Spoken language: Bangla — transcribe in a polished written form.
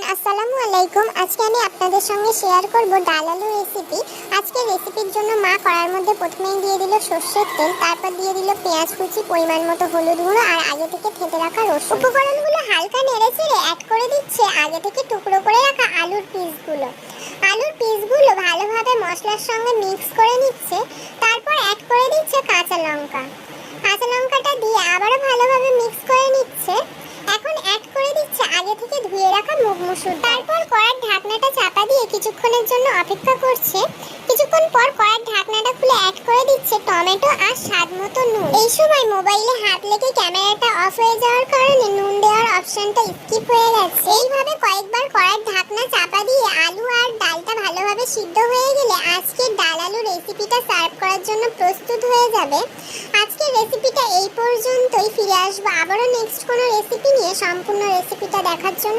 এভরিওয়ান, আসসালামু আলাইকুম। আজকে আমি আপনাদের সঙ্গে শেয়ার করব ডাল আলু রেসিপি। আজকে রেসিপির জন্য মা কড়ার মধ্যে প্রথমেই দিয়ে দিল সর্ষের তেল, তারপর দিয়ে দিল পেঁয়াজ কুচি, পরিমাণ মতো হলুদ গুঁড়ো আর আগে থেকে থেতে রাখা রসুন। উপকরণগুলো হালকা নেড়েচেড়ে অ্যাড করে দিচ্ছে আগে থেকে টুকরো করে রাখা আলুর পিসগুলো। আলুর পিসগুলো ভালোভাবে মশলার সঙ্গে মিক্স করে নিচ্ছে, তারপর অ্যাড করে দিচ্ছে কাঁচা লঙ্কা। কাঁচা লঙ্কাটা দিয়ে আবারও ভালোভাবে মিক্স করে নিচ্ছে। এখন অ্যাড করে দিচ্ছে আগে থেকে ধুয়ে রাখা মুগ মসুর। তারপর কড়ার ঢাকনাটা চাপা দিয়ে কিছুক্ষণের জন্য অপেক্ষা করছে। কিছুক্ষণ পর কড়ার ঢাকনাটা খুলে অ্যাড করে দিচ্ছে টমেটো আর স্বাদ মতো নুন। এই সময় মোবাইলে হাত লেগে ক্যামেরাটা অফ হয়ে যাওয়ার কারণে নুন দেওয়ার অপশনটা স্কিপ হয়ে গেছে। এইভাবে কয়েকবার কড়ার ঢাকনা চাপা দিয়ে আলু আর ডালটা ভালোভাবে সিদ্ধ হয়ে গেলে আজকের ডাল আলু রেসিপিটা সার্ভ করার জন্য প্রস্তুত হয়ে যাবে। আজকের রেসিপিটা এই পর্যন্তই। ফিরে আসবো আবারও নেক্সট কোনো রেসিপি নিয়ে। সম্পূর্ণ রেসিপিটা দেখার জন্য